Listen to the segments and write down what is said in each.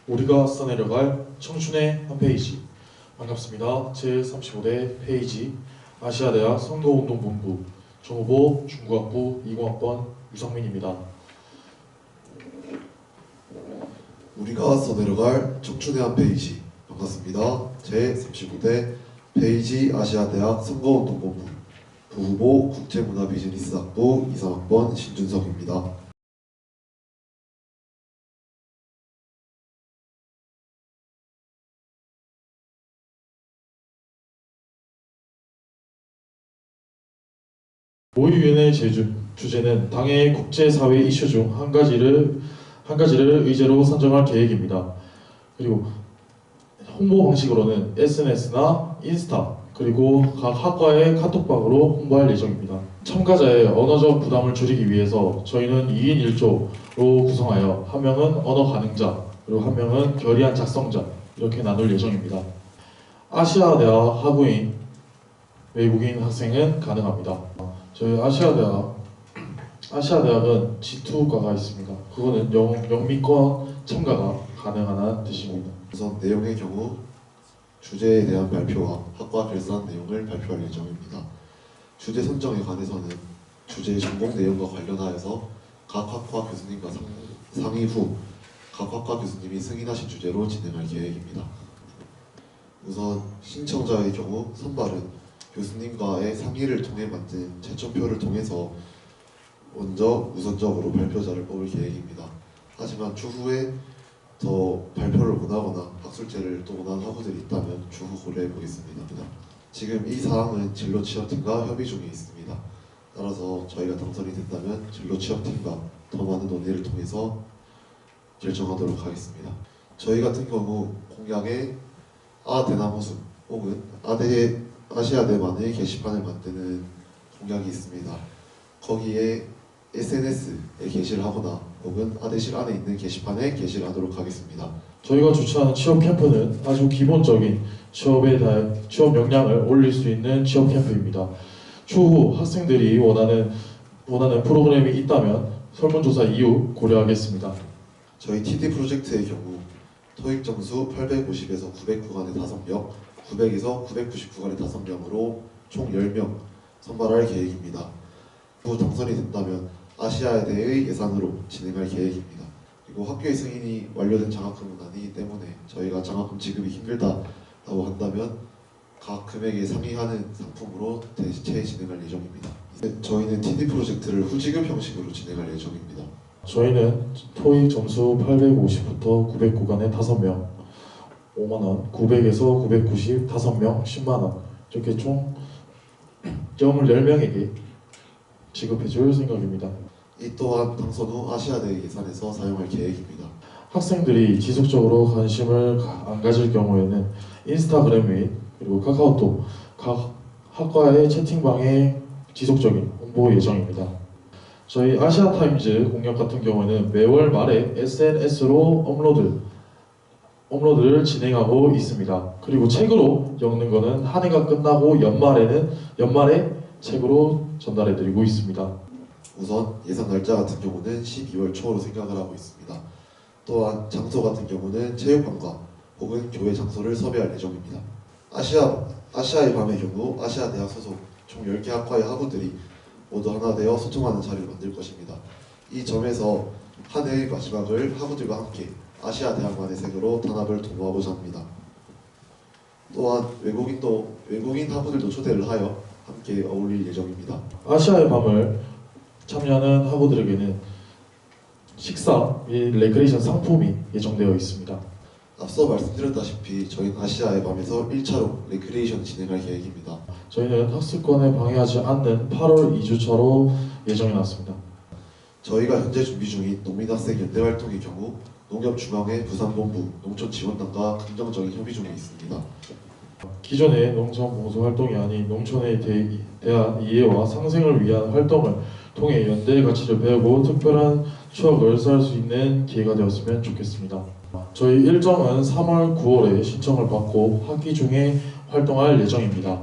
우리가 써내려갈 청춘의 한 페이지. 반갑습니다. 제35대 페이지 아시아대학 선거운동본부 정후보 중국학부 20학번 유상민입니다. 우리가 써내려갈 청춘의 한 페이지. 반갑습니다. 제35대 페이지 아시아대학 선거운동본부 부후보 국제문화비즈니스학부 23학번 신준석입니다. 모의위원회 주제는 당의 국제사회 이슈 중 한 가지를 의제로 선정할 계획입니다. 그리고 홍보 방식으로는 SNS나 인스타 그리고 각 학과의 카톡방으로 홍보할 예정입니다. 참가자의 언어적 부담을 줄이기 위해서 저희는 2인 1조로 구성하여 한 명은 언어 가능자 그리고 한 명은 결의안 작성자 이렇게 나눌 예정입니다. 아시아대학 학우인 외국인 학생은 가능합니다. 저희 아시아대학은 G2과가 있습니다. 그거는 영미권 참가가 가능한 뜻입니다. 우선 내용의 경우 주제에 대한 발표와 학과 결산 내용을 발표할 예정입니다. 주제 선정에 관해서는 주제의 전공 내용과 관련하여서 각 학과 교수님과 상의 후 각 학과 교수님이 승인하신 주제로 진행할 계획입니다. 우선 신청자의 경우 선발은 교수님과의 상의를 통해 만든 제청표를 통해서 먼저 우선적으로 발표자를 뽑을 계획입니다. 하지만 추후에 더 발표를 원하거나 학술제를 또 원하는 학우들이 있다면 추후 고려해 보겠습니다. 지금 이 사항은 진로 취업팀과 협의 중에 있습니다. 따라서 저희가 당선이 된다면 진로 취업팀과 더 많은 논의를 통해서 결정하도록 하겠습니다. 저희 같은 경우 공약에 아대나무숲 혹은 아시아대만의 게시판을 만드는 공약이 있습니다. 거기에 SNS에 게시를 하거나 혹은 아대실 안에 있는 게시판에 게시를 하도록 하겠습니다. 저희가 주최하는 취업 캠프는 아주 기본적인 취업 역량을 올릴 수 있는 취업 캠프입니다. 추후 학생들이 원하는 프로그램이 있다면 설문조사 이후 고려하겠습니다. 저희 TD 프로젝트의 경우 토익 점수 850에서 900 구간의 5명, 900에서 990 구간의 5명으로 총 10명 선발할 계획입니다. 후 당선이 된다면 아시아대의 예산으로 진행할 계획입니다. 그리고 학교의 승인이 완료된 장학금은 아니기 때문에 저희가 장학금 지급이 힘들다라고 한다면 각 금액에 상회하는 상품으로 대체 진행할 예정입니다. 저희는 TD 프로젝트를 후지급 형식으로 진행할 예정입니다. 저희는 토익 점수 850부터 900 구간에 5명 5만원, 900에서 990 5명 10만원 이렇게 총 24명에게 지급해줄 생각입니다. 이 또한 당선 후 아시아대 예산에서 사용할 계획입니다. 학생들이 지속적으로 관심을 안 가질 경우에는 인스타그램 및 그리고 카카오톡 각 학과의 채팅방에 지속적인 홍보 예정입니다. 저희 아시아타임즈 공약 같은 경우에는 매월 말에 SNS로 업로드를 진행하고 있습니다. 그리고 책으로 엮는 거는 한 해가 끝나고 연말에 책으로 전달해드리고 있습니다. 우선 예상 날짜 같은 경우는 12월 초로 생각을 하고 있습니다. 또한 장소 같은 경우는 체육관과 혹은 교회 장소를 섭외할 예정입니다. 아시아의 밤의 경우 아시아대학 소속 총 10개 학과의 학우들이 모두 하나 되어 소통하는 자리를 만들 것입니다. 이 점에서 한 해의 마지막을 학우들과 함께 아시아대학만의 색으로 단합을 도모하고자 합니다. 또한 외국인 학우들도 초대를 하여 함께 어울릴 예정입니다. 아시아의 밤을 참여하는 학우들에게는 식사 및 레크레이션 상품이 예정되어 있습니다. 앞서 말씀드렸다시피 저희는 아시아의 밤에서 1차로 레크레이션 진행할 계획입니다. 저희는 학습권에 방해하지 않는 8월 2주차로 예정해놨습니다. 저희가 현재 준비 중인 농민학생 연대활동의 경우 농협중앙회 부산본부 농촌지원단과 긍정적인 협의 중에 있습니다. 기존의 농촌 봉사활동이 아닌 농촌에 대한 이해와 상생을 위한 활동을 통해 연대의 가치를 배우고 특별한 추억을 쌓을 수 있는 기회가 되었으면 좋겠습니다. 저희 일정은 3월, 9월에 신청을 받고 학기 중에 활동할 예정입니다.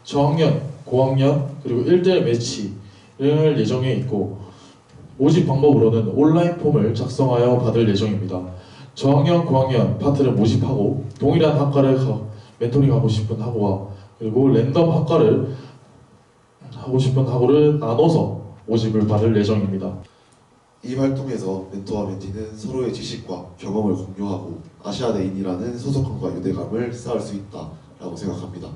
저학년, 고학년, 그리고 1대1 매치를 예정해 있고 모집 방법으로는 온라인 폼을 작성하여 받을 예정입니다. 저학년, 9학년 파트를 모집하고 동일한 학과를 멘토링하고 싶은 학우와 그리고 랜덤 학과를 하고 싶은 학우를 나눠서 모집을 받을 예정입니다. 이 활동에서 멘토와 멘티는 서로의 지식과 경험을 공유하고 아시아대인이라는 소속감과 유대감을 쌓을 수 있다라고 생각합니다.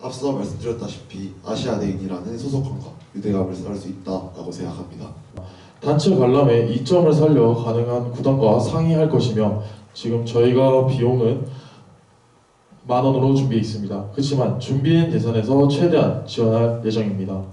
앞서 말씀드렸다시피 아시아대인이라는 소속감과 유대감을 쌓을 수 있다라고 생각합니다. 단체 관람에 이점을 살려 가능한 구단과 상의할 것이며 지금 저희가 비용은 10,000원으로 준비해 있습니다. 그렇지만 준비된 예산에서 최대한 지원할 예정입니다.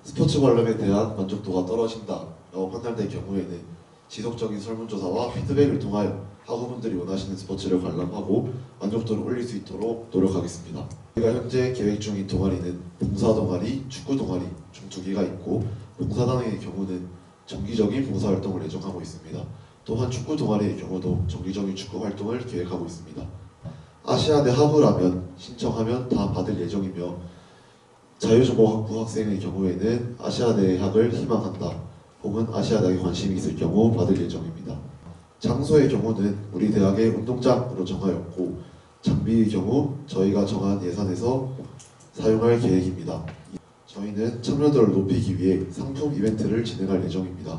스포츠 관람에 대한 만족도가 떨어진다라고 판단될 경우에는 지속적인 설문조사와 피드백을 통하여 학우분들이 원하시는 스포츠를 관람하고 만족도를 올릴 수 있도록 노력하겠습니다. 저희가 현재 계획 중인 동아리는 봉사동아리, 축구동아리 총 2개가 있고 봉사단의 경우는 정기적인 봉사활동을 예정하고 있습니다. 또한 축구동아리의 경우도 정기적인 축구 활동을 계획하고 있습니다. 아시아대 학우라면 신청하면 다 받을 예정이며 자유정보학부 학생의 경우에는 아시아대 학을 희망한다 혹은 아시아대에 관심이 있을 경우 받을 예정입니다. 장소의 경우는 우리 대학의 운동장으로 정하였고 장비의 경우 저희가 정한 예산에서 사용할 계획입니다. 저희는 참여도를 높이기 위해 상품 이벤트를 진행할 예정입니다.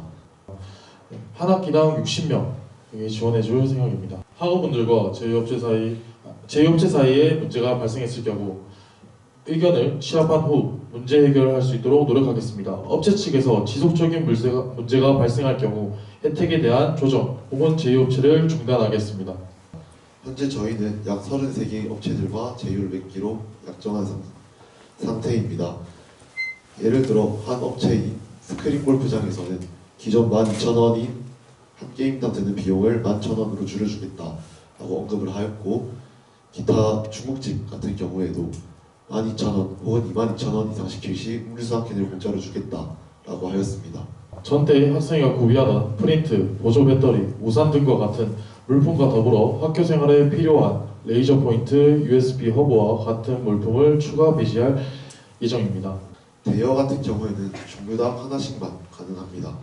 한 학기당 60명 지원해 줄 생각입니다. 학우분들과 제휴업체 사이에 문제가 발생했을 경우 의견을 취합한 후 문제 해결할 수 있도록 노력하겠습니다. 업체 측에서 지속적인 문제가 발생할 경우 혜택에 대한 조정 혹은 제휴업체를 중단하겠습니다. 현재 저희는 약 33개의 업체들과 제휴를 맺기로 약정한 상태입니다. 예를 들어 한 업체인 스크린 골프장에서는 기존 12,000원인 한 게임당 드는 비용을 11,000원으로 줄여주겠다라고 언급을 하였고 기타 중국집 같은 경우에도 12,000원 혹은 22,000원 이상 시킬 시 음료수 한 캔을 공짜로 주겠다라고 하였습니다. 전때 학생회가 구비하던 프린트, 보조 배터리, 우산 등과 같은 물품과 더불어 학교 생활에 필요한 레이저 포인트, USB 허브와 같은 물품을 추가 배치할 예정입니다. 대여 같은 경우에는 종류당 하나씩만 가능합니다.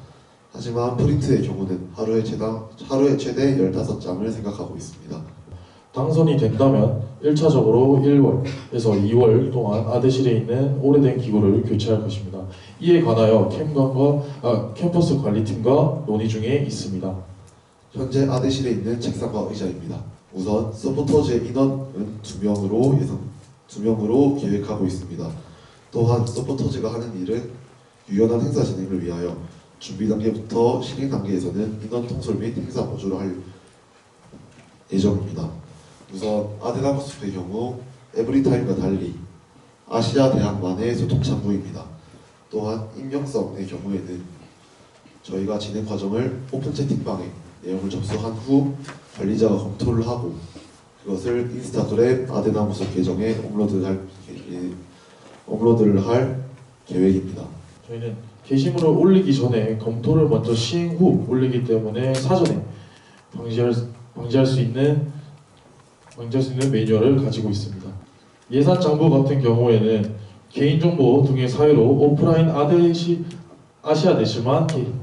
하지만 프린트의 경우는 하루에 최대 15장을 생각하고 있습니다. 당선이 된다면 1차적으로 1월에서 2월 동안 아대실에 있는 오래된 기구를 교체할 것입니다. 이에 관하여 캠퍼스 관리팀과 논의 중에 있습니다. 현재 아대실에 있는 책상과 의자입니다. 우선 서포터즈의 인원은 2명으로 계획하고 있습니다. 또한 서포터즈가 하는 일은 유연한 행사 진행을 위하여 준비 단계부터 실행 단계에서는 인원 통솔 및 행사 보조를 할 예정입니다. 우선 아데나무스의 경우 에브리타임과 달리 아시아 대학만의 소통 창구입니다. 또한 익명성의 경우에는 저희가 진행 과정을 오픈 채팅방에 내용을 접수한 후 관리자가 검토를 하고 그것을 인스타그램 아데나무스 계정에 업로드를 할 계획입니다. 저희는 게시물을 올리기 전에 검토를 먼저 시행 후 올리기 때문에 사전에 방지할 수 있는 매뉴얼을 가지고 있습니다. 예산 장부 같은 경우에는 개인정보 등의 사유로 오프라인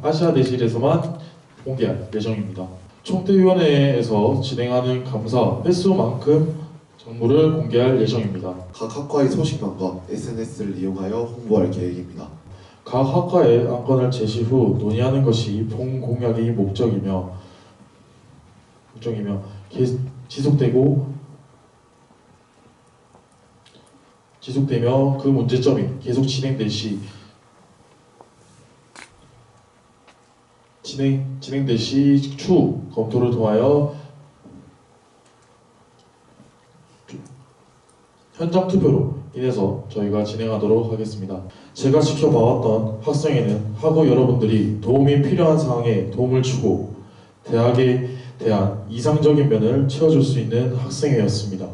아시아대실에서만 공개할 예정입니다. 총대위원회에서 진행하는 감사 횟수만큼 정보를 공개할 예정입니다. 각 학과의 소식망과 SNS를 이용하여 홍보할 계획입니다. 각 학과의 안건을 제시 후 논의하는 것이 본 공약의 목적이며 지속되며 그 문제점이 계속 진행될 시 추후 검토를 통하여 현장 투표로 인해서 저희가 진행하도록 하겠습니다. 제가 지켜봐왔던 학생회는 학우 여러분들이 도움이 필요한 사항에 도움을 주고 대학에 대한 이상적인 면을 채워줄 수 있는 학생회였습니다.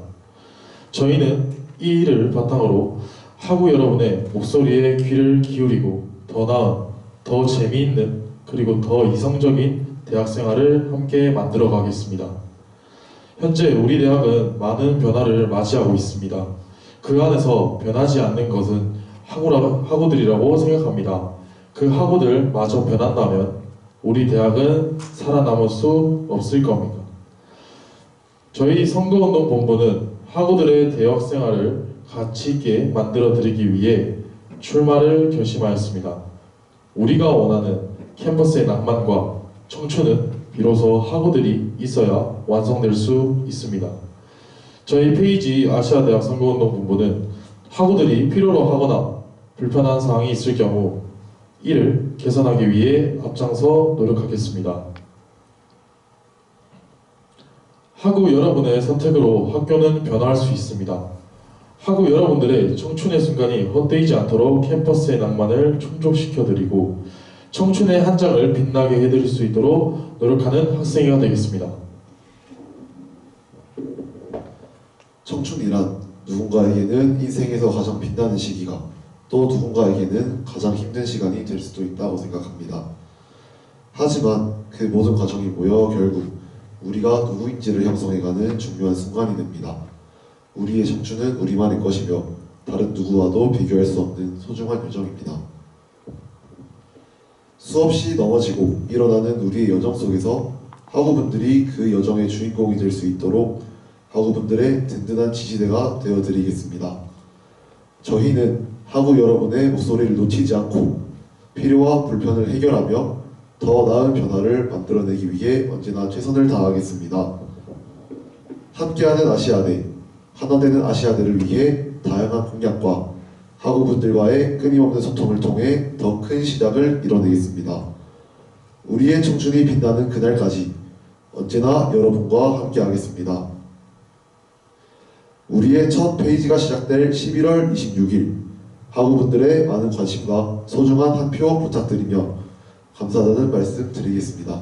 저희는 이 일을 바탕으로 학우 여러분의 목소리에 귀를 기울이고 더 나은, 더 재미있는 그리고 더 이성적인 대학생활을 함께 만들어 가겠습니다. 현재 우리 대학은 많은 변화를 맞이하고 있습니다. 그 안에서 변하지 않는 것은 학우들이라고 생각합니다. 그 학우들 마저 변한다면 우리 대학은 살아남을 수 없을 겁니다. 저희 선거운동본부는 학우들의 대학 생활을 가치 있게 만들어 드리기 위해 출마를 결심하였습니다. 우리가 원하는 캠퍼스의 낭만과 청춘은 비로소 학우들이 있어야 완성될 수 있습니다. 저희 페이지 아시아대학 선거운동본부는 학우들이 필요로 하거나 불편한 사항이 있을 경우 이를 개선하기 위해 앞장서 노력하겠습니다. 학우 여러분의 선택으로 학교는 변화할 수 있습니다. 학우 여러분들의 청춘의 순간이 헛되지 않도록 캠퍼스의 낭만을 충족시켜드리고 청춘의 한 장을 빛나게 해드릴 수 있도록 노력하는 학생회가 되겠습니다. 청춘이란 누군가에게는 인생에서 가장 빛나는 시기가 또 누군가에게는 가장 힘든 시간이 될 수도 있다고 생각합니다. 하지만 그 모든 과정이 모여 결국 우리가 누구인지를 형성해가는 중요한 순간이 됩니다. 우리의 청춘은 우리만의 것이며 다른 누구와도 비교할 수 없는 소중한 여정입니다. 수없이 넘어지고 일어나는 우리의 여정 속에서 학우분들이 그 여정의 주인공이 될 수 있도록 학우분들의 든든한 지지대가 되어드리겠습니다. 저희는 학우 여러분의 목소리를 놓치지 않고 필요와 불편을 해결하며 더 나은 변화를 만들어내기 위해 언제나 최선을 다하겠습니다. 함께하는 아시아대, 하나 되는 아시아대를 위해 다양한 공약과 학우분들과의 끊임없는 소통을 통해 더 큰 시작을 이뤄내겠습니다. 우리의 청춘이 빛나는 그날까지 언제나 여러분과 함께하겠습니다. 우리의 첫 페이지가 시작될 11월 26일 학우분들의 많은 관심과 소중한 한 표 부탁드리며 감사하다는 말씀 드리겠습니다.